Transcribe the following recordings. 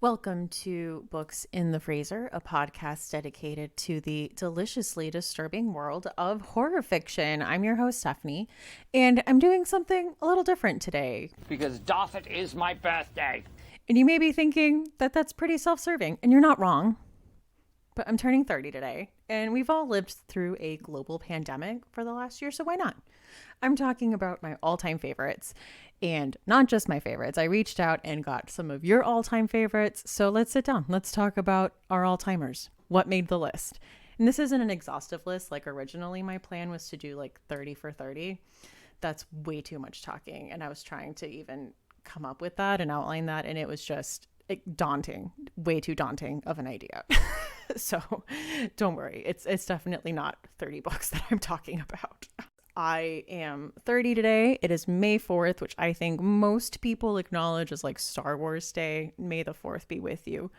Welcome to Books in the Freezer, a podcast dedicated to the deliciously disturbing world of horror fiction. I'm your host, Stephanie, and I'm doing something a little different today. Because Doffet is my birthday. And you may be thinking that that's pretty self-serving, and you're not wrong. But I'm turning 30 today, and we've all lived through a global pandemic for the last year, so why not? I'm talking about my all-time favorites, and not just my favorites. I reached out and got some of your all-time favorites, so let's sit down. Let's talk about our all-timers. What made the list? And this isn't an exhaustive list. Like originally my plan was to do like 30 for 30. That's way too much talking, and I was trying to even come up with that and outline that, and it was just daunting, way too daunting of an idea. So don't worry, it's definitely not 30 books that I'm talking about. I am 30 today. It is May 4th, which I think most people acknowledge as like Star Wars Day. May the 4th be with you.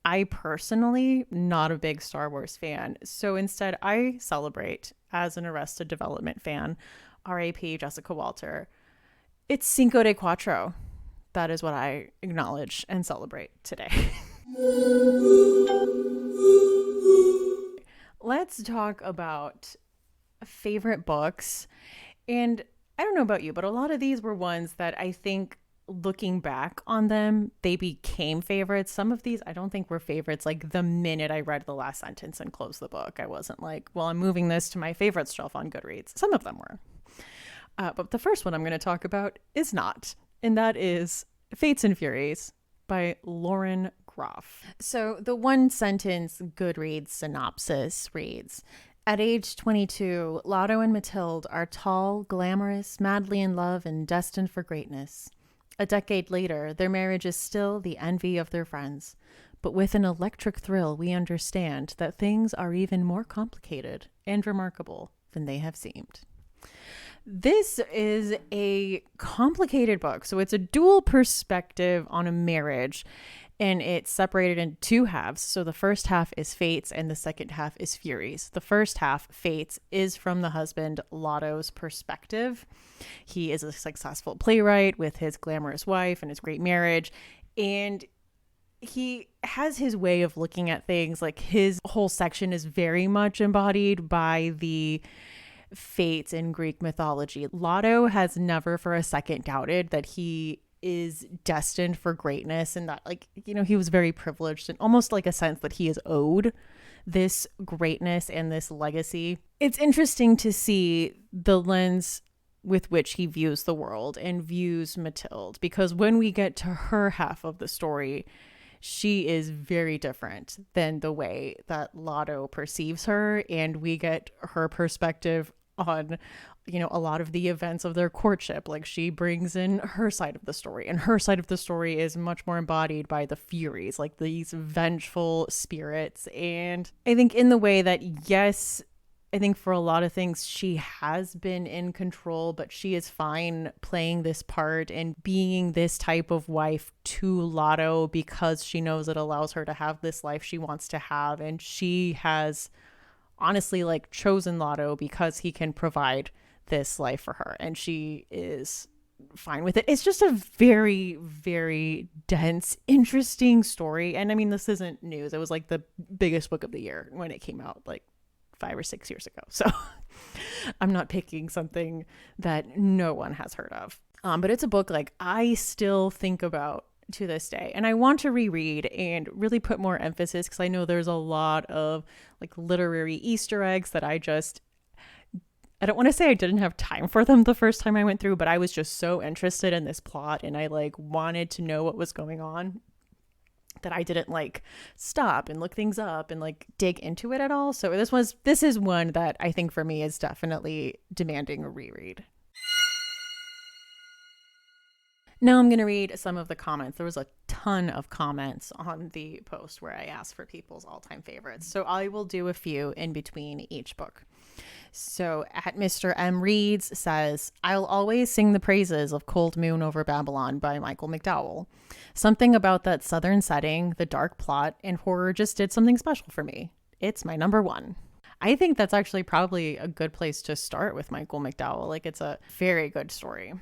I personally, not a big Star Wars fan. So instead, I celebrate as an Arrested Development fan, R.A.P. Jessica Walter. It's Cinco de Cuatro. That is what I acknowledge and celebrate today. Let's talk about favorite books. And I don't know about you, but a lot of these were ones that I think looking back on them, they became favorites. Some of these I don't think were favorites like the minute I read the last sentence and closed the book. I wasn't like, well, I'm moving this to my favorites shelf on Goodreads. Some of them were. But the first one I'm going to talk about is not. And that is Fates and Furies by Lauren Groff. So the one sentence Goodreads synopsis reads, at age 22, Lotto and Mathilde are tall, glamorous, madly in love, and destined for greatness. A decade later, their marriage is still the envy of their friends. But with an electric thrill, we understand that things are even more complicated and remarkable than they have seemed. This is a complicated book. So it's a dual perspective on a marriage, and it's separated in two halves. So the first half is Fates and the second half is Furies. The first half, Fates, is from the husband Lotto's perspective. He is a successful playwright with his glamorous wife and his great marriage. And he has his way of looking at things. Like his whole section is very much embodied by the Fates in Greek mythology. Lotto has never for a second doubted that he is destined for greatness and that, like, you know, he was very privileged and almost like a sense that he is owed this greatness and this legacy. It's interesting to see the lens with which he views the world and views Mathilde, because when we get to her half of the story, she is very different than the way that Lotto perceives her, and we get her perspective on, you know, a lot of the events of their courtship. Like she brings in her side of the story, and her side of the story is much more embodied by the Furies, like these vengeful spirits. And I think in the way that, yes, I think for a lot of things she has been in control, but she is fine playing this part and being this type of wife to Lotto because she knows it allows her to have this life she wants to have. And she has honestly like chosen Lotto because he can provide this life for her, and she is fine with it. It's just a very, very dense, interesting story. And I mean, this isn't news. It was like the biggest book of the year when it came out like 5 or 6 years ago. So I'm not picking something that no one has heard of. But it's a book like I still think about to this day, and I want to reread and really put more emphasis, because I know there's a lot of like literary Easter eggs that I don't want to say I didn't have time for them the first time I went through, but I was just so interested in this plot and I like wanted to know what was going on that I didn't like stop and look things up and like dig into it at all. So this is one that I think for me is definitely demanding a reread. Now I'm going to read some of the comments. There was a ton of comments on the post where I asked for people's all-time favorites. So I will do a few in between each book. So at Mr. M. Reads says, I'll always sing the praises of Cold Moon Over Babylon by Michael McDowell. Something about that southern setting, the dark plot, and horror just did something special for me. It's my number one. I think that's actually probably a good place to start with Michael McDowell. Like, it's a very good story.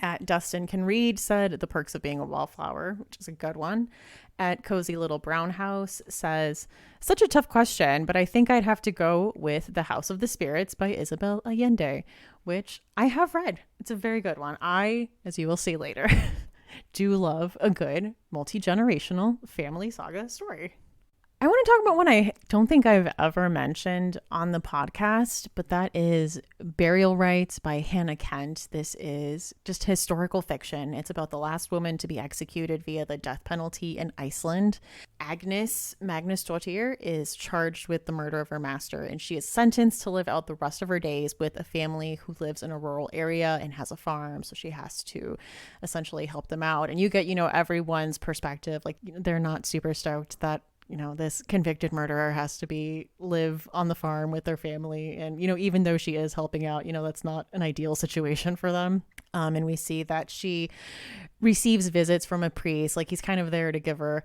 At At Dustin Can Read said The Perks of Being a Wallflower, which is a good one. At Cozy Little Brown House says, such a tough question, but I think I'd have to go with The House of the Spirits by Isabel Allende, which I have read. It's a very good one. I, as you will see later, do love a good multi-generational family saga story. I want to talk about one I don't think I've ever mentioned on the podcast, but that is Burial Rites by Hannah Kent. This is just historical fiction. It's about the last woman to be executed via the death penalty in Iceland. Agnes Magnusdóttir is charged with the murder of her master, and she is sentenced to live out the rest of her days with a family who lives in a rural area and has a farm. So she has to essentially help them out. And you get, everyone's perspective. Like, they're not super stoked that this convicted murderer has to live on the farm with their family. And, even though she is helping out, that's not an ideal situation for them. And we see that she receives visits from a priest. Like, he's kind of there to give her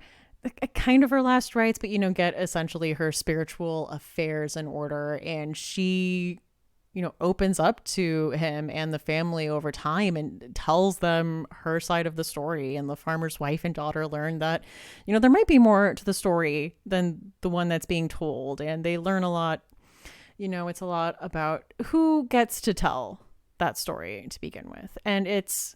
kind of her last rites, but, get essentially her spiritual affairs in order. And she opens up to him and the family over time and tells them her side of the story. And the farmer's wife and daughter learn that, there might be more to the story than the one that's being told. And they learn a lot, it's a lot about who gets to tell that story to begin with. And it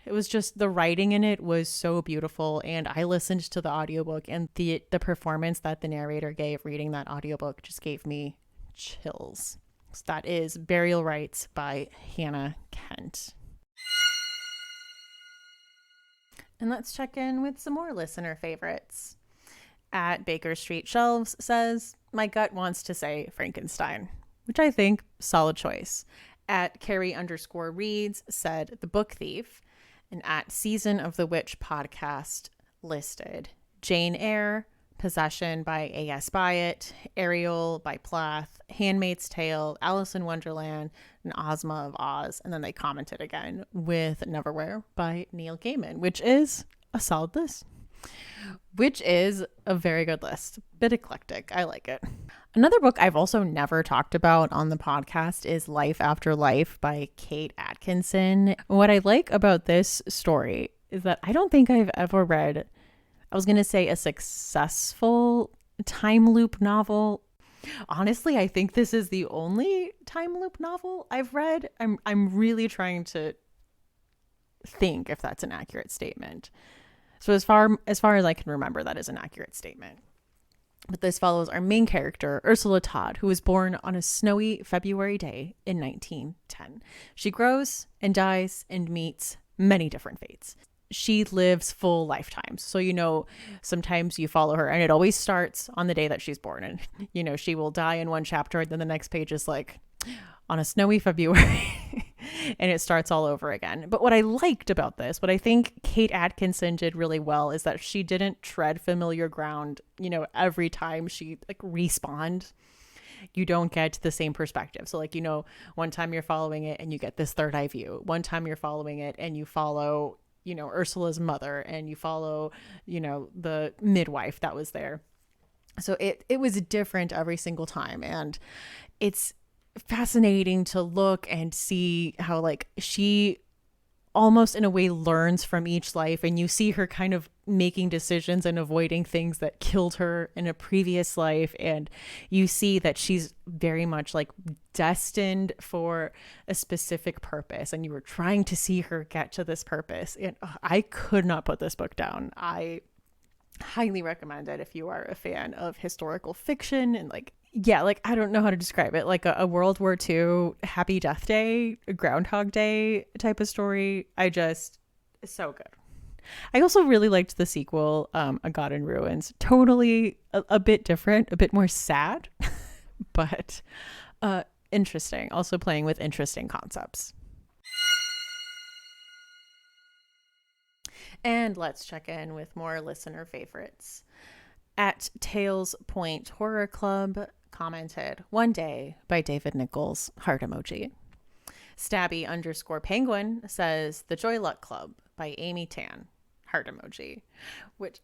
was just, the writing in it was so beautiful. And I listened to the audiobook, and the performance that the narrator gave reading that audiobook just gave me chills. So that is Burial Rites by Hannah Kent. And let's check in with some more listener favorites. At Baker Street Shelves says, my gut wants to say Frankenstein, which I think solid choice. At Carrie_reads said The Book Thief. And at Season of the Witch podcast listed Jane Eyre, Possession by A.S. Byatt, Ariel by Plath, Handmaid's Tale, Alice in Wonderland, and Ozma of Oz. And then they commented again with Neverwhere by Neil Gaiman, which is a solid list. Which is a very good list. Bit eclectic. I like it. Another book I've also never talked about on the podcast is Life After Life by Kate Atkinson. What I like about this story is that I don't think I've ever read, I was going to say, a successful time loop novel. Honestly, I think this is the only time loop novel I've read. I'm really trying to think if that's an accurate statement. So as far as I can remember, that is an accurate statement. But this follows our main character, Ursula Todd, who was born on a snowy February day in 1910. She grows and dies and meets many different fates. She lives full lifetimes. So, sometimes you follow her and it always starts on the day that she's born. And, she will die in one chapter. And then the next page is like on a snowy February and it starts all over again. But what I liked about this, what I think Kate Atkinson did really well, is that she didn't tread familiar ground, every time she respawned. You don't get the same perspective. So one time you're following it and you get this third eye view. One time you're following it and you follow Ursula's mother, and you follow, the midwife that was there. So it was different every single time. And it's fascinating to look and see how she almost in a way learns from each life, and you see her kind of making decisions and avoiding things that killed her in a previous life. And you see that she's very much destined for a specific purpose, and you were trying to see her get to this purpose. And I could not put this book down. I highly recommend it if you are a fan of historical fiction and I don't know how to describe it, like a World War II Happy Death Day, Groundhog Day type of story. It's so good. I also really liked the sequel, A God in Ruins. Totally a bit different, a bit more sad, but interesting. Also playing with interesting concepts. And let's check in with more listener favorites. At Tales Point Horror Club commented, One Day by David Nichols, heart emoji. Stabby_penguin says The Joy Luck Club by Amy Tan, heart emoji. Which,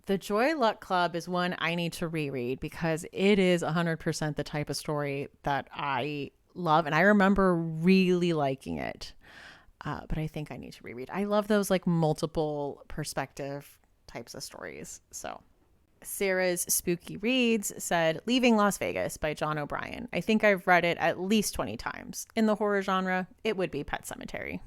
The Joy Luck Club is one I need to reread because it is 100% the type of story that I love. And I remember really liking it. but I think I need to reread. I love those like multiple perspective types of stories. So Sarah's Spooky Reads said Leaving Las Vegas by John O'Brien. I think I've read it at least 20 times. In the horror genre, it would be Pet Sematary.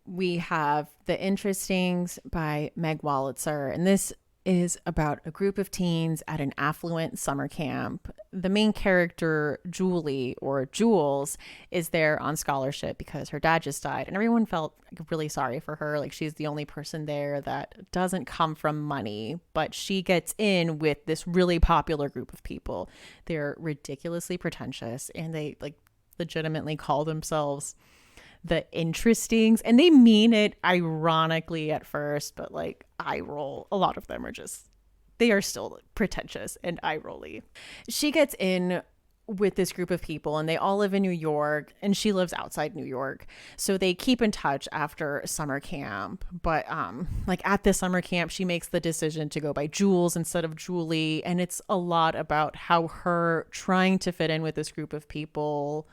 We have The Interestings by Meg Wolitzer, and this is about a group of teens at an affluent summer camp. The main character, Julie, or Jules, is there on scholarship because her dad just died, and everyone felt really sorry for her. Like, she's the only person there that doesn't come from money, but she gets in with this really popular group of people. They're ridiculously pretentious, and they like legitimately call themselves the Interestings, and they mean it ironically at first, but like eye roll. A lot of them are just, they are still pretentious and eye rolly. She gets in with this group of people, and they all live in New York, and she lives outside New York. So they keep in touch after summer camp. But like at this summer camp, she makes the decision to go by Jules instead of Julie, and it's a lot about how her trying to fit in with this group of people,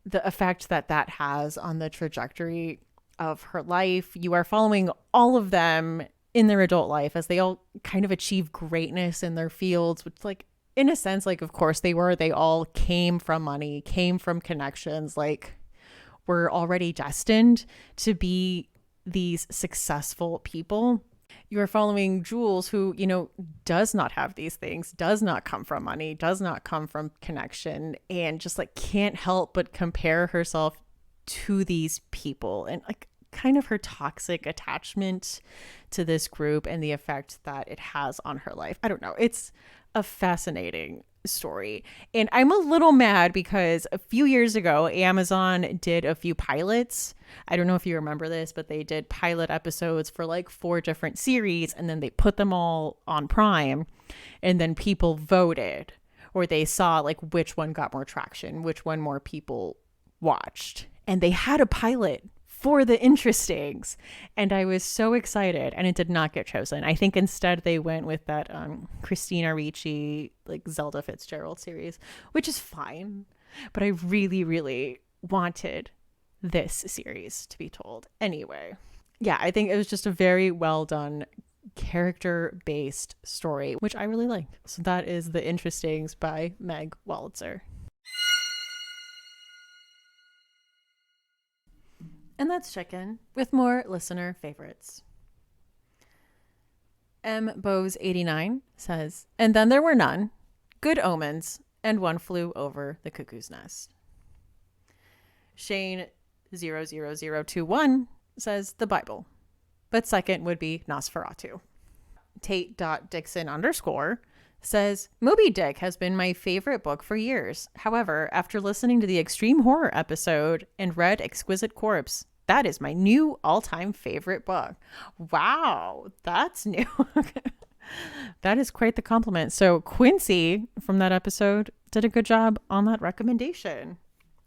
the effect that that has on the trajectory of her life. You are following all of them in their adult life as they all kind of achieve greatness in their fields, which, like, in a sense, like, of course they all came from money, came from connections, like, were already destined to be these successful people. You are following Jules, who, you know, does not have these things, does not come from money, does not come from connection, and just like can't help but compare herself to these people, and like kind of her toxic attachment to this group and the effect that it has on her life. I don't know. It's a fascinating story. And I'm a little mad because a few years ago, Amazon did a few pilots. I don't know if you remember this, but they did pilot episodes for like 4 different series, and then they put them all on Prime, and then people voted, or they saw like which one got more traction, which one more people watched. And they had a pilot for The Interestings, and I was so excited, and it did not get chosen. I think instead they went with that Christina Ricci, like Zelda Fitzgerald series, which is fine, but I really, really wanted this series to be told. Anyway, yeah, I think it was just a very well done character-based story, which I really like. So that is The Interestings by Meg Wolitzer. And that's Chicken with more listener favorites. M. Bose 89 says, and then there were none, Good Omens, and One Flew Over the Cuckoo's Nest. Shane 00021 says the Bible, but second would be Nosferatu. Tate.Dixon _ says Moby Dick has been my favorite book for years. However, after listening to the Extreme Horror episode and read Exquisite Corpse, that is my new all-time favorite book. Wow, that's new. That is quite the compliment. So Quincy from that episode did a good job on that recommendation.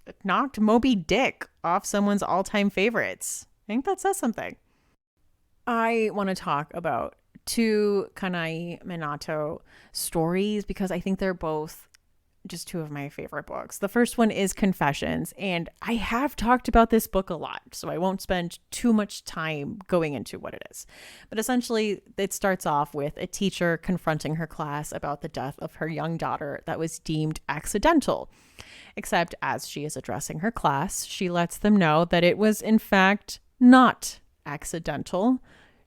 It knocked Moby Dick off someone's all-time favorites. I think that says something. I want to talk about 2 Kanai Minato stories because I think they're both just 2 of my favorite books. The first one is Confessions, and I have talked about this book a lot, so I won't spend too much time going into what it is. But essentially, it starts off with a teacher confronting her class about the death of her young daughter that was deemed accidental. Except as she is addressing her class, she lets them know that it was in fact not accidental.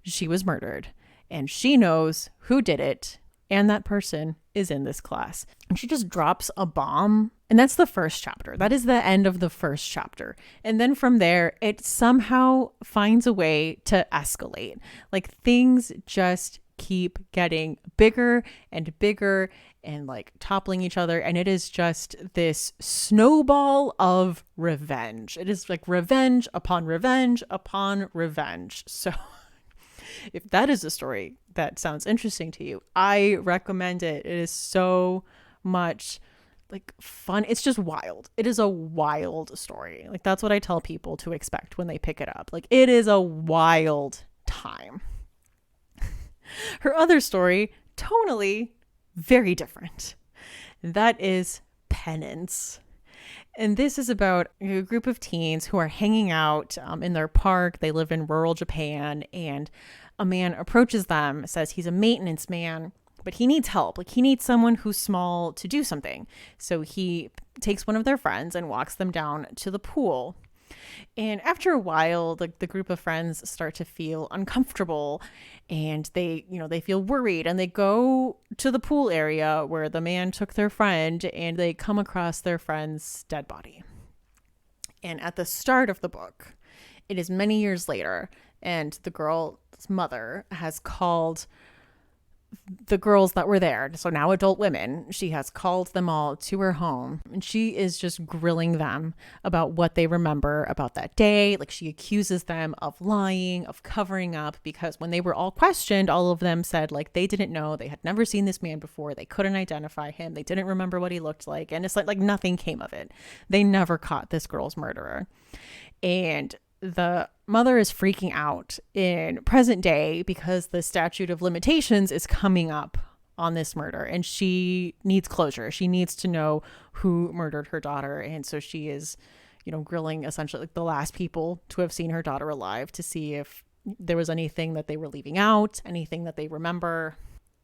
She was murdered, and she knows who did it, and that person is in this class. And she just drops a bomb, and that's the first chapter. That is the end of the first chapter. And then from there, it somehow finds a way to escalate. Like, things just keep getting bigger and bigger and like toppling each other, and it is just this snowball of revenge. It is like revenge upon revenge upon revenge. So if that is a story that sounds interesting to you, I recommend it. It is so much like fun. It's just wild. It is a wild story. Like, that's what I tell people to expect when they pick it up. Like, it is a wild time. Her other story, tonally very different. That is Penance. And this is about a group of teens who are hanging out in their park. They live in rural Japan, and a man approaches them, says he's a maintenance man, but he needs help. Like, he needs someone who's small to do something. So he takes one of their friends and walks them down to the pool. And after a while, the group of friends start to feel uncomfortable, and they feel worried, and they go to the pool area where the man took their friend, and they come across their friend's dead body. And at the start of the book, it is many years later, and the girl's mother has called the girls that were there, so now adult women, she has called them all to her home, and she is just grilling them about what they remember about that day. Like, she accuses them of lying, of covering up, because when they were all questioned, all of them said like they didn't know, they had never seen this man before, they couldn't identify him, they didn't remember what he looked like, and it's like nothing came of it. They never caught this girl's murderer. And the mother is freaking out in present day because the statute of limitations is coming up on this murder, and she needs closure. She needs to know who murdered her daughter. And so she is, grilling essentially like the last people to have seen her daughter alive to see if there was anything that they were leaving out, anything that they remember.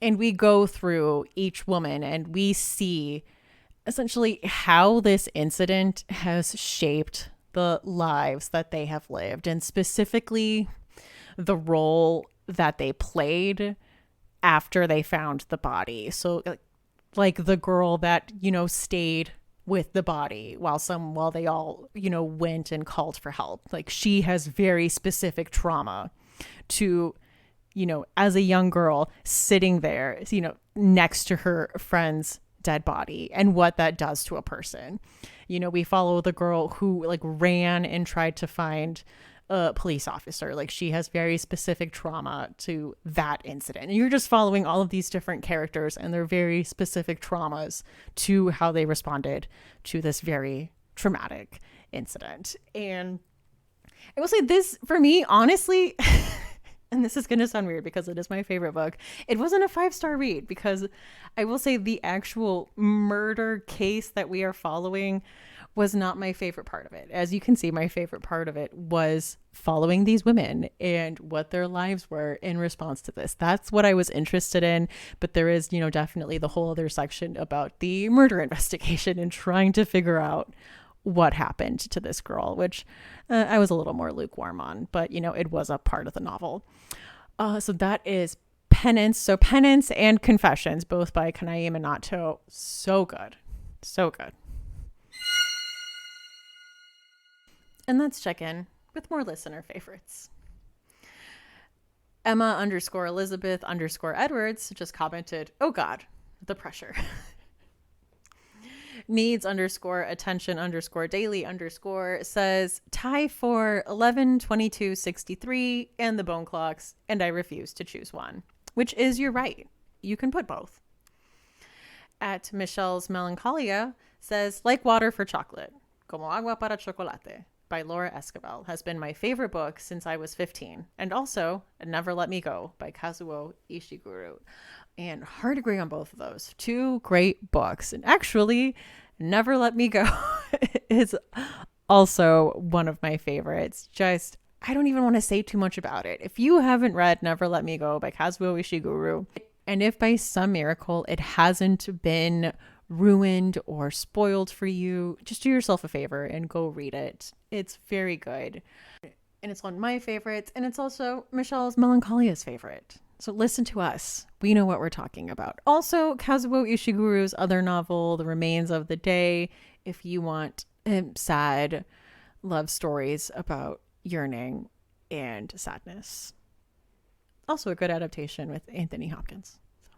And we go through each woman and we see essentially how this incident has shaped the lives that they have lived, and specifically the role that they played after they found the body. So like the girl that, stayed with the body while they all, went and called for help. Like, she has very specific trauma to, as a young girl sitting there, next to her friend's dead body, and what that does to a person. We follow the girl who like ran and tried to find a police officer. Like, she has very specific trauma to that incident. And you're just following all of these different characters and their very specific traumas to how they responded to this very traumatic incident. And I will say this, for me, honestly, and this is going to sound weird because it is my favorite book, it wasn't a 5-star read, because I will say the actual murder case that we are following was not my favorite part of it. As you can see, my favorite part of it was following these women and what their lives were in response to this. That's what I was interested in. But there is, definitely the whole other section about the murder investigation and trying to figure out what happened to this girl, which I was a little more lukewarm on, but it was a part of the novel. So that is Penance. So Penance and Confessions, both by Kanae Minato. So good. So good. And let's check in with more listener favorites. Emma_Elizabeth_Edwards just commented, "Oh God, the pressure." Needs_attention_daily_ says, tie for 11/22/63 and the bone clocks, and I refuse to choose one. Which is your right. You can put both. At Michelle's Melancholia says, like water for chocolate. Como agua para chocolate by Laura Esquivel has been my favorite book since I was 15. And also Never Let Me Go by Kazuo Ishiguro. And hard to agree on both of those. Two great books. And actually, Never Let Me Go is also one of my favorites. Just, I don't even want to say too much about it. If you haven't read Never Let Me Go by Kazuo Ishiguro, and if by some miracle it hasn't been ruined or spoiled for you, just do yourself a favor and go read it. It's very good. And it's one of my favorites, and it's also Michelle's Melancholia's favorite. So listen to us. We know what we're talking about. Also, Kazuo Ishiguro's other novel, The Remains of the Day, if you want sad love stories about yearning and sadness. Also a good adaptation with Anthony Hopkins. So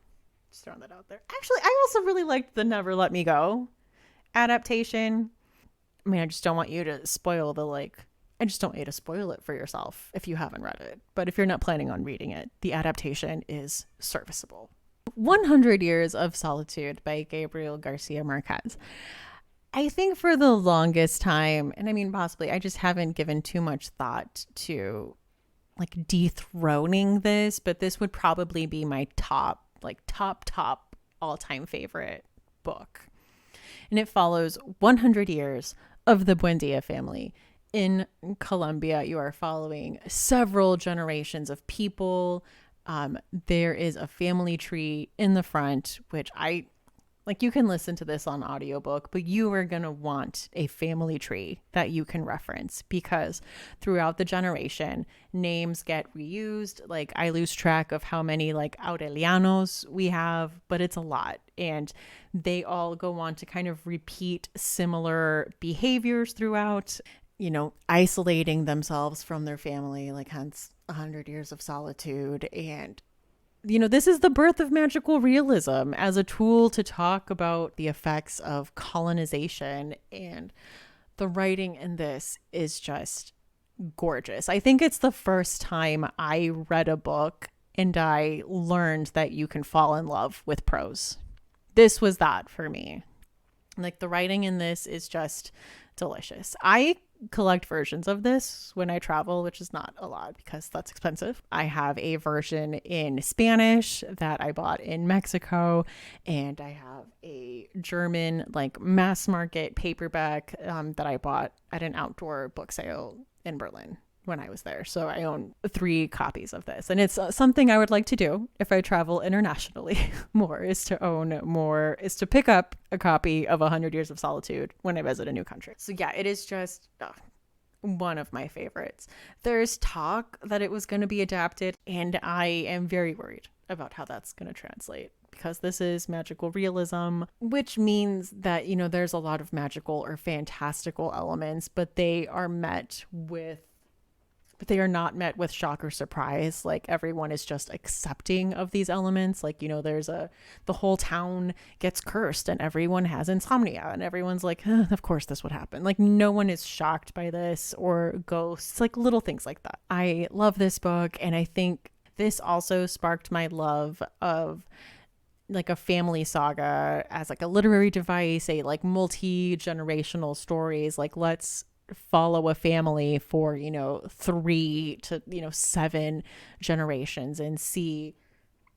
just throwing that out there. Actually, I also really liked the Never Let Me Go adaptation. I mean, I just don't want you to spoil I just don't want you to spoil it for yourself if you haven't read it. But if you're not planning on reading it, the adaptation is serviceable. 100 Years of Solitude by Gabriel Garcia Marquez. I think for the longest time, and I mean possibly, I just haven't given too much thought to like dethroning this, but this would probably be my top all-time favorite book. and it follows 100 years of the Buendia family in Colombia. You are following several generations of people. There is a family tree in the front, which I like. You can listen to this on audiobook, but you are going to want a family tree that you can reference because throughout the generation, names get reused. Like I lose track of how many like Aurelianos we have, but it's a lot. And they all go on to kind of repeat similar behaviors throughout, isolating themselves from their family, like hence 100 years of solitude. And this is the birth of magical realism as a tool to talk about the effects of colonization. And the writing in this is just gorgeous. I think it's the first time I read a book and I learned that you can fall in love with prose. This was that for me. Like the writing in this is just delicious. I collect versions of this when I travel, which is not a lot because that's expensive. I have a version in Spanish that I bought in Mexico, and I have a German like mass market paperback that I bought at an outdoor book sale in Berlin when I was there. So I own 3 copies of this, and it's something I would like to do if I travel internationally more, is to pick up a copy of 100 Years of Solitude when I visit a new country. So yeah, it is just one of my favorites. There's talk that it was going to be adapted, and I am very worried about how that's going to translate, because this is magical realism, which means that, there's a lot of magical or fantastical elements, but they are not met with shock or surprise. Like everyone is just accepting of these elements. Like, the whole town gets cursed and everyone has insomnia and everyone's like, of course this would happen. Like no one is shocked by this, or ghosts, like little things like that. I love this book. And I think this also sparked my love of like a family saga as like a literary device, a like multi-generational stories. Like let's follow a family for 3 to 7 generations and see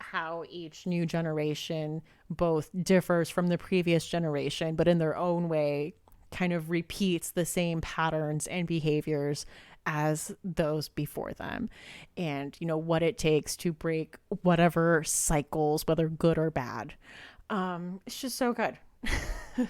how each new generation both differs from the previous generation, but in their own way kind of repeats the same patterns and behaviors as those before them, and what it takes to break whatever cycles, whether good or bad. It's just so good.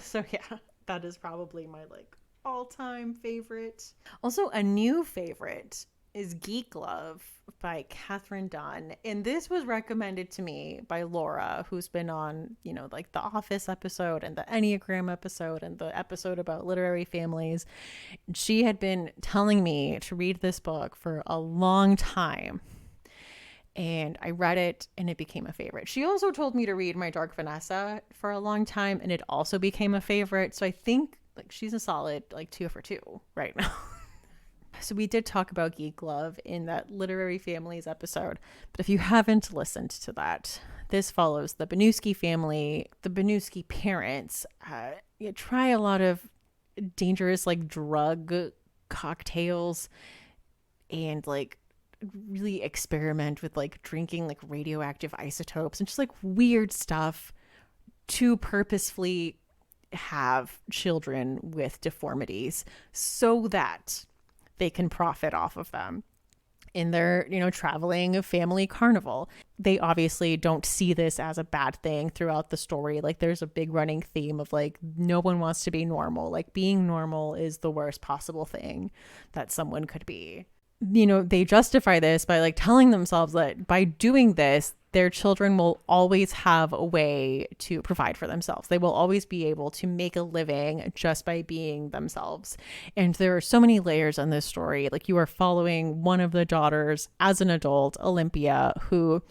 So yeah, that is probably my like all-time favorite. Also, a new favorite is Geek Love by Catherine Dunn. And this was recommended to me by Laura, who's been on, like the Office episode and the Enneagram episode and the episode about literary families. She had been telling me to read this book for a long time. And I read it and it became a favorite. She also told me to read My Dark Vanessa for a long time, and it also became a favorite. So I think like she's a solid like 2 for 2 right now. So we did talk about Geek Love in that Literary Families episode, but if you haven't listened to that, this follows the Banuski family, the Banuski parents. Try a lot of dangerous like drug cocktails and like really experiment with like drinking like radioactive isotopes and just like weird stuff to purposefully have children with deformities so that they can profit off of them in their, traveling family carnival. They obviously don't see this as a bad thing throughout the story. Like there's a big running theme of like, no one wants to be normal. Like being normal is the worst possible thing that someone could be. They justify this by like telling themselves that by doing this, their children will always have a way to provide for themselves. They will always be able to make a living just by being themselves. And there are so many layers in this story. Like you are following one of the daughters as an adult, Olympia, who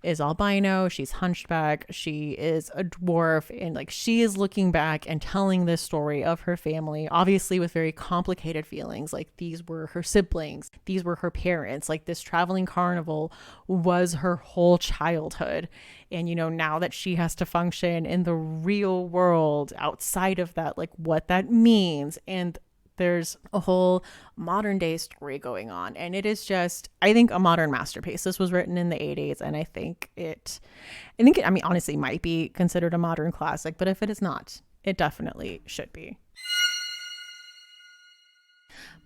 is albino. She's hunchback. She is a dwarf. And like she is looking back and telling this story of her family, obviously with very complicated feelings. Like these were her siblings. These were her parents. Like this traveling carnival was her whole childhood. And, now that she has to function in the real world outside of that, like what that means. And there's a whole modern day story going on. And it is just, I think, a modern masterpiece. This was written in the 80s. And I think it honestly might be considered a modern classic. But if it is not, It definitely should be.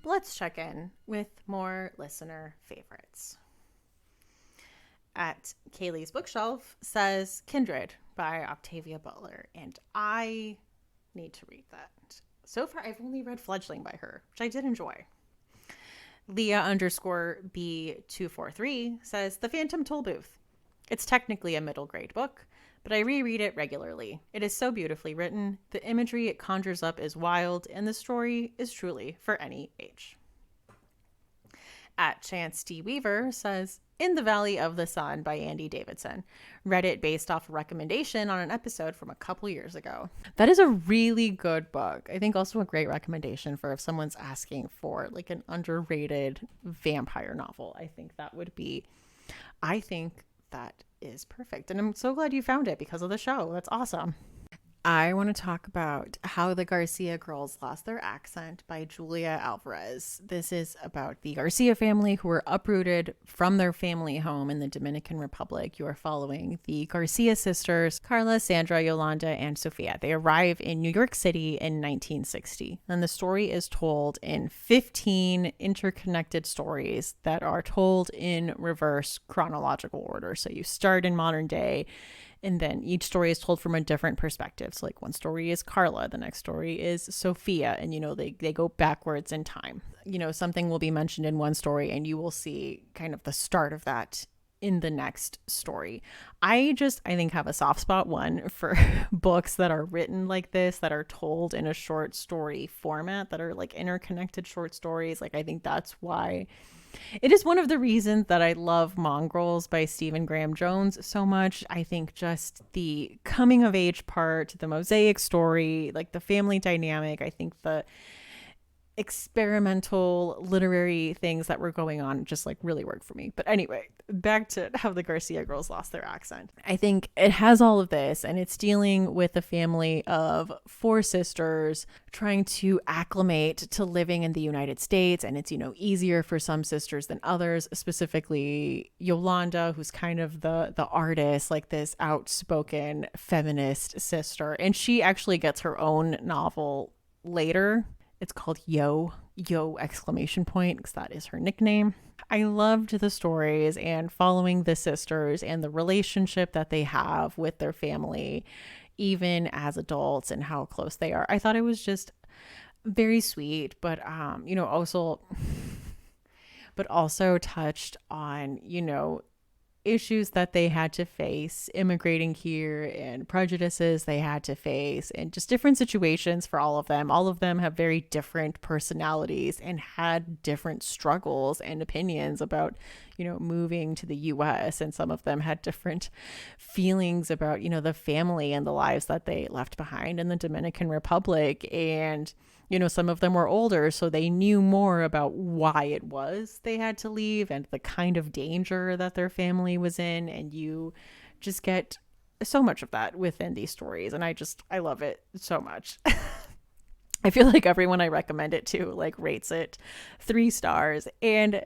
But let's check in with more listener favorites. At Kaylee's Bookshelf says Kindred by Octavia Butler, and I need to read that. So far, I've only read Fledgling by her, which I did enjoy. Leah underscore B243 says The Phantom Tollbooth. It's technically a middle grade book, but I reread it regularly. It is so beautifully written, the imagery it conjures up is wild, and the story is truly for any age. At Chance D. Weaver says In the Valley of the Sun by Andy Davidson. Read it based off a recommendation on an episode from a couple years ago. That is a really good book. I think also a great recommendation for if someone's asking for like an underrated vampire novel. I think that is perfect. And I'm so glad you found it because of the show. That's awesome. I want to talk about How the Garcia Girls Lost Their Accent by Julia Alvarez. This is about the Garcia family who were uprooted from their family home in the Dominican Republic. You are following the Garcia sisters, Carla, Sandra, Yolanda, and Sofia. They arrive in New York City in 1960. And the story is told in 15 interconnected stories that are told in reverse chronological order. So you start in modern day, and then each story is told from a different perspective. So like one story is Carla, the next story is Sophia, and they go backwards in time. Something will be mentioned in one story and you will see kind of the start of that in the next story. I think have a soft spot for books that are written like this, that are told in a short story format, that are like interconnected short stories. Like I think that's why it is one of the reasons that I love Mongrels by Stephen Graham Jones so much. I think just the coming of age part, the mosaic story, like the family dynamic, I think the experimental literary things that were going on just like really worked for me. But anyway, back to How the Garcia Girls Lost Their Accent. I think it has all of this, and it's dealing with a family of four sisters trying to acclimate to living in the United States. And it's, easier for some sisters than others, specifically Yolanda, who's kind of the artist, like this outspoken feminist sister. And she actually gets her own novel later. It's called Yo exclamation point, because that is her nickname. I loved the stories and following the sisters and the relationship that they have with their family, even as adults, and how close they are. I thought it was just very sweet, but also touched on, issues that they had to face immigrating here and prejudices they had to face and just different situations for all of them. All of them have very different personalities and had different struggles and opinions about, moving to the US. And some of them had different feelings about, the family and the lives that they left behind in the Dominican Republic. And some of them were older, so they knew more about why it was they had to leave and the kind of danger that their family was in. And you just get so much of that within these stories. And I love it so much. I feel like everyone I recommend it to rates it 3 stars, and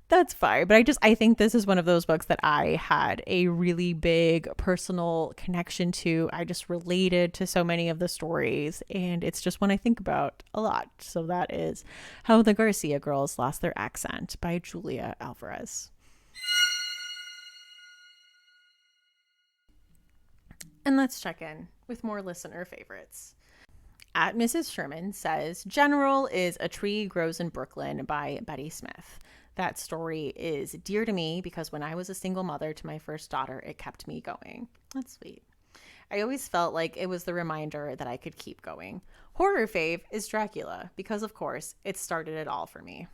that's fine. But I think this is one of those books that I had a really big personal connection to. I just related to so many of the stories, and it's just one I think about a lot. So that is How the Garcia Girls Lost Their Accent by Julia Alvarez. And let's check in with more listener favorites. At Mrs. Sherman says, General is A Tree Grows in Brooklyn by Betty Smith. That story is dear to me because when I was a single mother to my first daughter, it kept me going. That's sweet. I always felt like it was the reminder that I could keep going. Horror fave is Dracula because, of course, it started it all for me.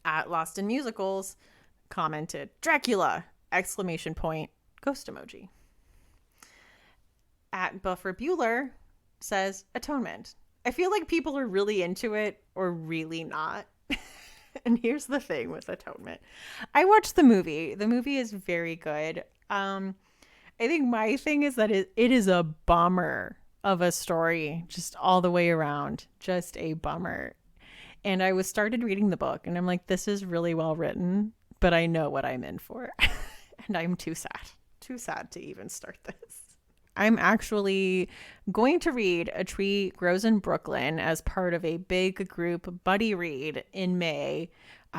At Lost in Musicals commented, Dracula! Exclamation point, ghost emoji. At Buffer Bueller says, Atonement. I feel like people are really into it or really not. And here's the thing with Atonement. I watched the movie. The movie is very good. I think my thing is that it is a bummer of a story, just all the way around. Just a bummer. And I started reading the book, and I'm like, this is really well written, but I know what I'm in for. And I'm too sad to even start this. I'm actually going to read A Tree Grows in Brooklyn as part of a big group buddy read in May.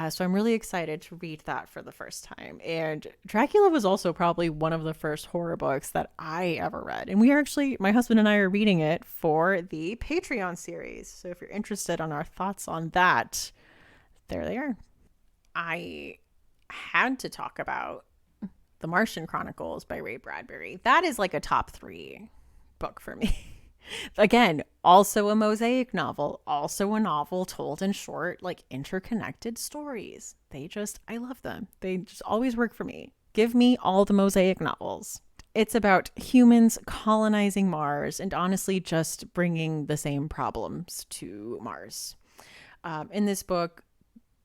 So I'm really excited to read that for the first time. And Dracula was also probably one of the first horror books that I ever read. And we are actually, my husband and I are reading it for the Patreon series. So if you're interested on our thoughts on that, there they are. I had to talk about The Martian Chronicles by Ray Bradbury. That is like a top 3 book for me. Again, also a mosaic novel, also a novel told in short, like interconnected stories. I love them. They just always work for me. Give me all the mosaic novels. It's about humans colonizing Mars and honestly just bringing the same problems to Mars. In this book,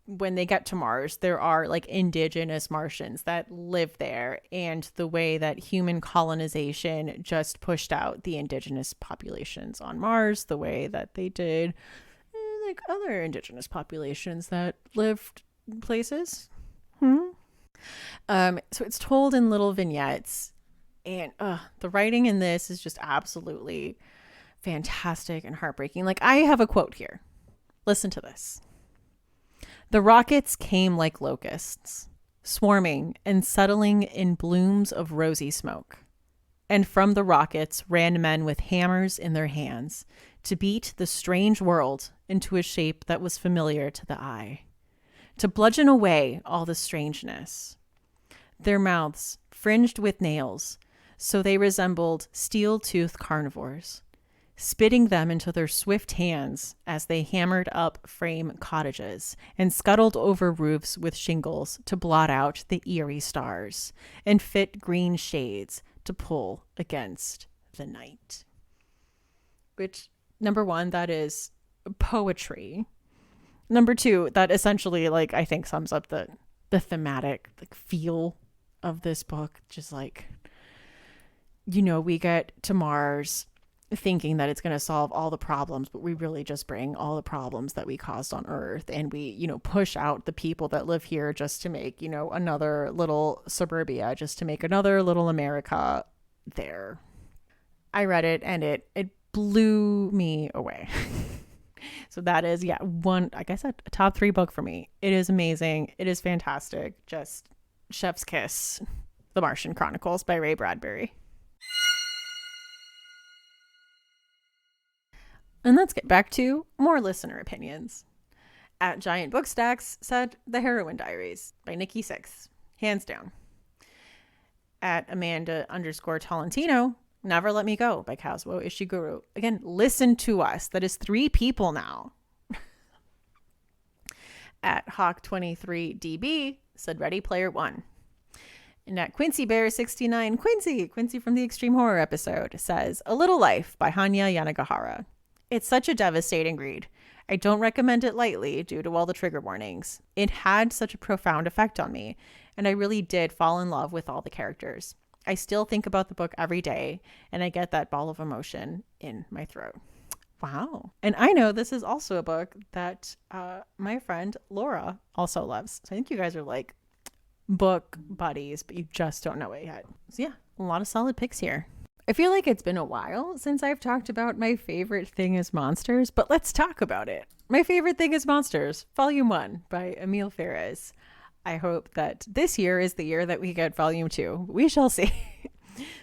when they get to Mars, there are like indigenous Martians that live there, and the way that human colonization just pushed out the indigenous populations on Mars, the way that they did like other indigenous populations that lived places. So it's told in little vignettes, and the writing in this is just absolutely fantastic and heartbreaking. Like, I have a quote here. Listen to this. The rockets came like locusts, swarming and settling in blooms of rosy smoke. And from the rockets ran men with hammers in their hands to beat the strange world into a shape that was familiar to the eye, to bludgeon away all the strangeness. Their mouths fringed with nails, so they resembled steel-toothed carnivores, spitting them into their swift hands as they hammered up frame cottages and scuttled over roofs with shingles to blot out the eerie stars and fit green shades to pull against the night. Which, number one, that is poetry. Number two, that essentially, like, I think sums up the thematic like feel of this book. Just like, we get to Mars thinking that it's going to solve all the problems, but we really just bring all the problems that we caused on Earth, and we push out the people that live here just to make another little suburbia, just to make another little America there. I read it and it blew me away. So that is, one, like I said, a top 3 book for me. It is amazing, it is fantastic, just chef's kiss. The Martian Chronicles by Ray Bradbury. And let's get back to more listener opinions. At Giant Bookstacks said The Heroine Diaries by Nikki Six, hands down. At Amanda_Tolentino, Never Let Me Go by Kazuo Ishiguro. Again, listen to us. That is 3 people now. At Hawk23DB said Ready Player One. And at Quincy Bear 69, Quincy from the Extreme Horror episode, says A Little Life by Hanya Yanagihara. It's such a devastating read. I don't recommend it lightly due to all the trigger warnings. It had such a profound effect on me, and I really did fall in love with all the characters. I still think about the book every day, and I get that ball of emotion in my throat. Wow. And I know this is also a book that my friend Laura also loves. So I think you guys are like book buddies, but you just don't know it yet. So yeah, a lot of solid picks here. I feel like it's been a while since I've talked about my favorite thing is monsters, but let's talk about it. My favorite thing is monsters, Volume 1 by Emile Ferris. I hope that this year is the year that we get Volume 2. We shall see.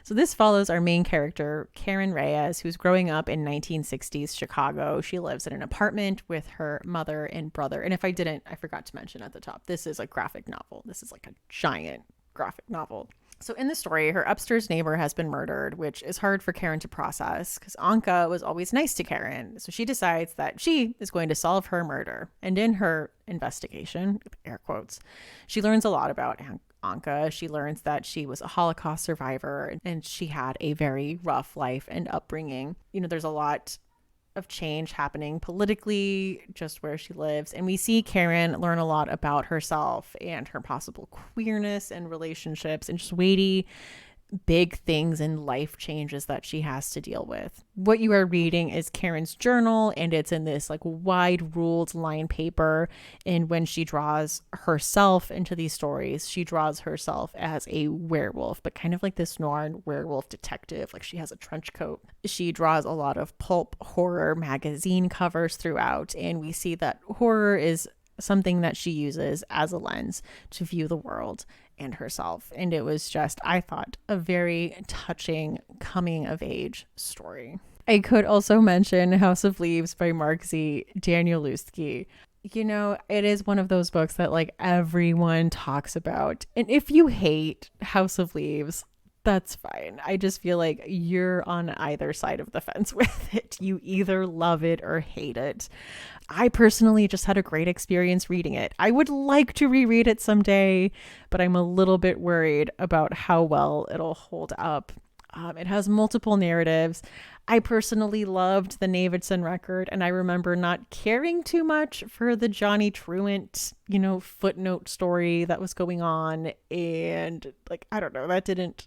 So this follows our main character, Karen Reyes, who's growing up in 1960s Chicago. She lives in an apartment with her mother and brother. And if I didn't, I forgot to mention at the top, this is a graphic novel. This is like a giant graphic novel. So in the story, her upstairs neighbor has been murdered, which is hard for Karen to process because Anka was always nice to Karen. So she decides that she is going to solve her murder. And in her investigation, air quotes, she learns a lot about Anka. She learns that she was a Holocaust survivor and she had a very rough life and upbringing. There's a lot of change happening politically just where she lives, and we see Karen learn a lot about herself and her possible queerness and relationships and just weighty big things and life changes that she has to deal with. What you are reading is Karen's journal, and it's in this like wide ruled line paper. And when she draws herself into these stories, she draws herself as a werewolf, but kind of like this noir werewolf detective. Like she has a trench coat. She draws a lot of pulp horror magazine covers throughout, and we see that horror is something that she uses as a lens to view the world and herself. And it was just, I thought, a very touching coming of age story. I could also mention House of Leaves by Mark Z. Danielewski. You know, it is one of those books that like everyone talks about. And if you hate House of Leaves, that's fine. I just feel like you're on either side of the fence with it. You either love it or hate it. I personally just had a great experience reading it. I would like to reread it someday, but I'm a little bit worried about how well it'll hold up. It has multiple narratives. I personally loved the Navidson record, and I remember not caring too much for the Johnny Truant, footnote story that was going on. And like, I don't know, that didn't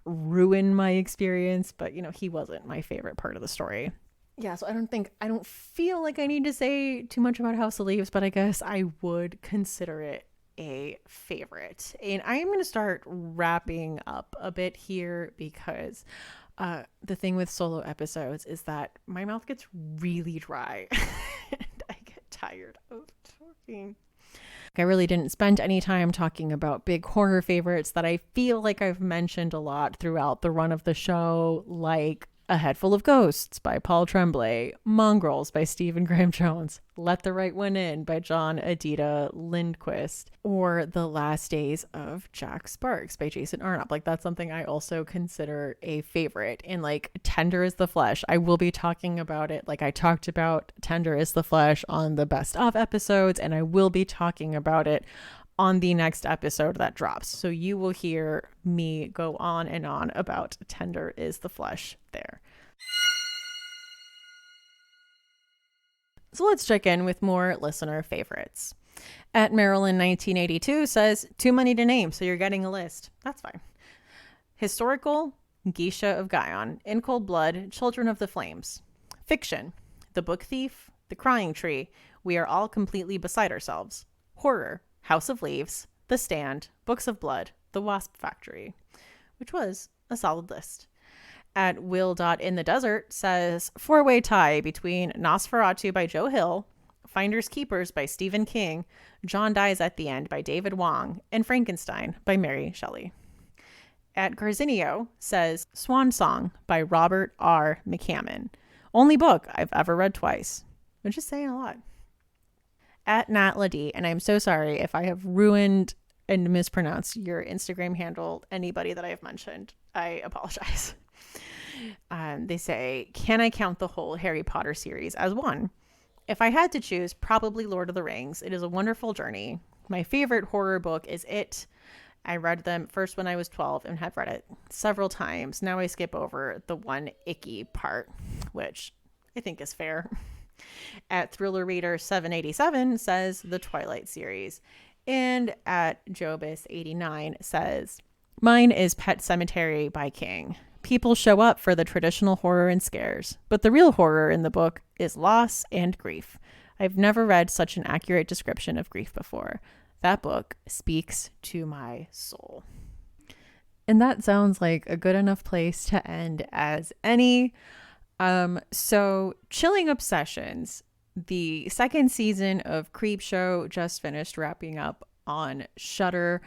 ruin my experience, but he wasn't my favorite part of the story. Yeah, so I don't feel like I need to say too much about House of Leaves, but I guess I would consider it a favorite. And I am going to start wrapping up a bit here because the thing with solo episodes is that my mouth gets really dry and I get tired of talking. I really didn't spend any time talking about big horror favorites that I feel like I've mentioned a lot throughout the run of the show, like A Head Full of Ghosts by Paul Tremblay, Mongrels by Stephen Graham Jones, Let the Right One In by John Adita Lindquist, or The Last Days of Jack Sparks by Jason Arnott. Like, that's something I also consider a favorite. And like Tender is the Flesh, I will be talking about it. Like I talked about Tender is the Flesh on the best of episodes, and I will be talking about it on the next episode that drops. So you will hear me go on and on about Tender is the Flesh there. So let's check in with more listener favorites. At Marilyn 1982 says, too many to name, so you're getting a list. That's fine. Historical, Geisha of Guion, In Cold Blood, Children of the Flames. Fiction, The Book Thief, The Crying Tree, We Are All Completely Beside Ourselves. Horror, House of Leaves, The Stand, Books of Blood, The Wasp Factory, which was a solid list. At Will. In the Desert says, four-way tie between Nosferatu by Joe Hill, Finders Keepers by Stephen King, John Dies at the End by David Wong, and Frankenstein by Mary Shelley. At Garzinio says, Swan Song by Robert R. McCammon, only book I've ever read twice, which is saying a lot. At Nat Ladie, and I'm so sorry if I have ruined and mispronounced your Instagram handle, anybody that I have mentioned, I apologize. They say, can I count the whole Harry Potter series as one? If I had to choose, probably Lord of the Rings. It is a wonderful journey. My favorite horror book is It. I read them first when I was 12 and have read it several times. Now I skip over the one icky part, which I think is fair. At Thriller Reader 787 says the Twilight series. And at Jobis89 says, mine is Pet Cemetery by King. People show up for the traditional horror and scares, but the real horror in the book is loss and grief. I've never read such an accurate description of grief before. That book speaks to my soul. And that sounds like a good enough place to end as any. So Chilling Obsessions, the second season of Creepshow, just finished wrapping up on Shudder.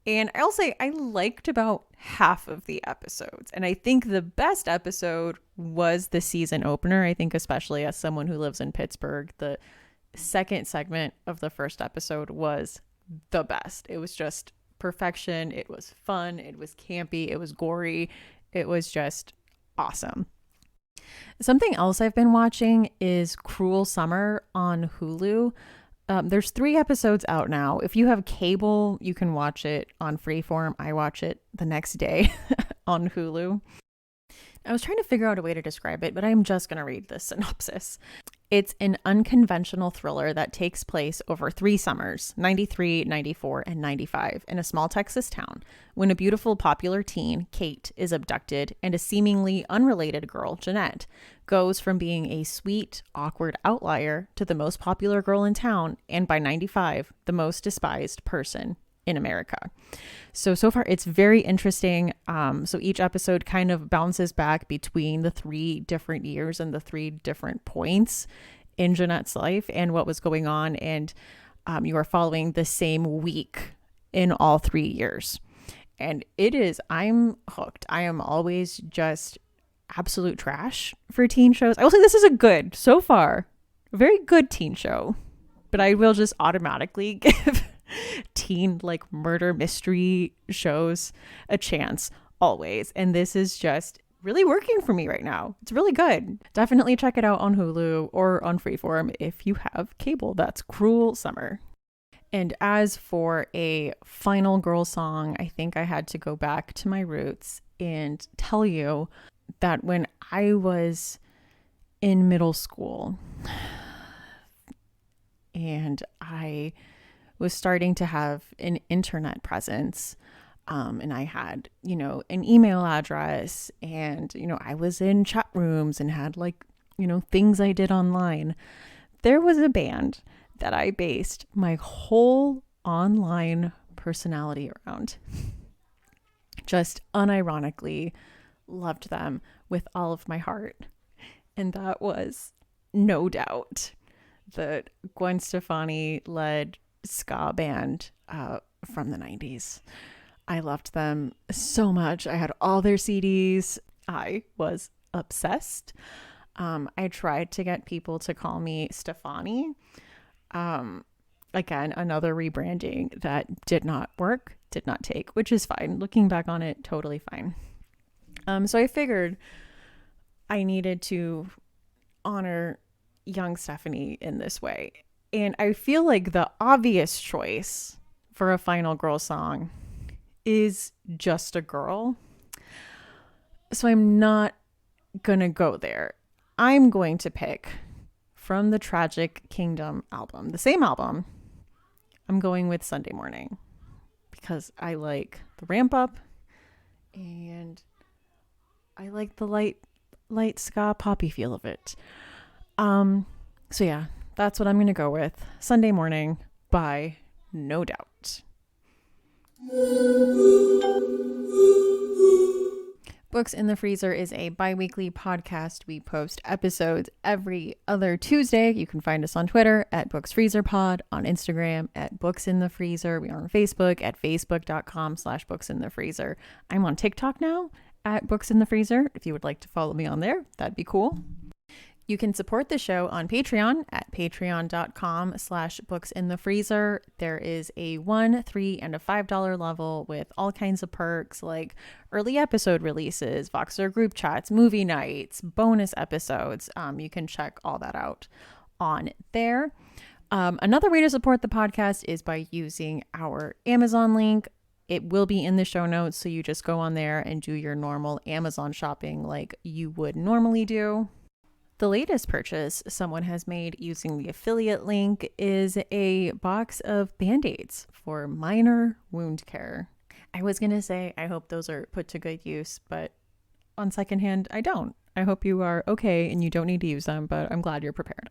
And I'll say I liked about half of the episodes. And I think the best episode was the season opener. I think especially as someone who lives in Pittsburgh, the second segment of the first episode was the best. It was just perfection. It was fun. It was campy. It was gory. It was just awesome. Something else I've been watching is Cruel Summer on Hulu. There's 3 episodes out now. If you have cable, you can watch it on Freeform. I watch it the next day on Hulu. I was trying to figure out a way to describe it, but I'm just going to read the synopsis. It's an unconventional thriller that takes place over 3 summers, 93, 94, and 95, in a small Texas town, when a beautiful popular teen, Kate, is abducted and a seemingly unrelated girl, Jeanette, goes from being a sweet, awkward outlier to the most popular girl in town, and by 95, the most despised person in America. So far it's very interesting. So each episode kind of bounces back between the 3 different years and the 3 different points in Jeanette's life and what was going on. And you are following the same week in all 3 years. And I'm hooked. I am always just absolute trash for teen shows. I will say this is so far, a very good teen show, but I will just automatically give teen like murder mystery shows a chance always, and this is just really working for me right now. It's really good. Definitely check it out on Hulu or on Freeform if you have cable. That's Cruel Summer. And as for a final girl song, I think I had to go back to my roots and tell you that when I was in middle school and I was starting to have an internet presence, and I had, an email address, and, I was in chat rooms and had things I did online. There was a band that I based my whole online personality around. Just unironically loved them with all of my heart. And that was No Doubt, the Gwen Stefani led ska band from the 90s. I loved them so much. I had all their CDs. I was obsessed. I tried to get people to call me Stefani. Again, another rebranding that did not work, did not take, which is fine. Looking back on it, totally fine. So I figured I needed to honor young Stephanie in this way. And I feel like the obvious choice for a final girl song is Just a Girl. So I'm not gonna go there. I'm going to pick from the Tragic Kingdom album, the same album. I'm going with Sunday Morning because I like the ramp up and I like the light ska poppy feel of it. So yeah, that's what I'm going to go with. Sunday Morning by No Doubt. Books in the Freezer is a bi-weekly podcast. We post episodes every other Tuesday. You can find us on Twitter at BooksFreezerPod, on Instagram at Books in the Freezer. We are on Facebook at facebook.com/booksinthefreezer. I'm on TikTok now at Books in the Freezer. If you would like to follow me on there, that'd be cool. You can support the show on Patreon at patreon.com/booksinthefreezer. There is a $1, $3, and a $5 level with all kinds of perks like early episode releases, Voxer group chats, movie nights, bonus episodes. You can check all that out on there. Another way to support the podcast is by using our Amazon link. It will be in the show notes, so you just go on there and do your normal Amazon shopping like you would normally do. The latest purchase someone has made using the affiliate link is a box of Band-Aids for minor wound care. I was going to say I hope those are put to good use, but on second hand, I don't. I hope you are okay and you don't need to use them, but I'm glad you're prepared.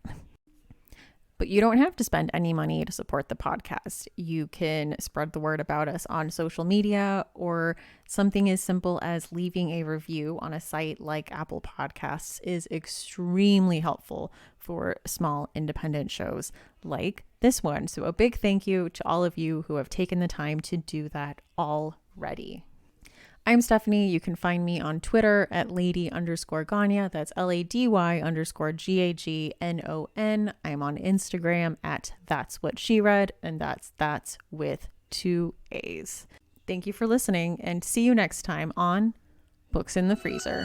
But you don't have to spend any money to support the podcast. You can spread the word about us on social media, or something as simple as leaving a review on a site like Apple Podcasts is extremely helpful for small independent shows like this one. So a big thank you to all of you who have taken the time to do that already. I'm Stephanie. You can find me on Twitter at lady_Ganya. That's LADY_GAGNON. I'm on Instagram at That's What She Read, and that's with 2 A's. Thank you for listening, and see you next time on Books in the Freezer.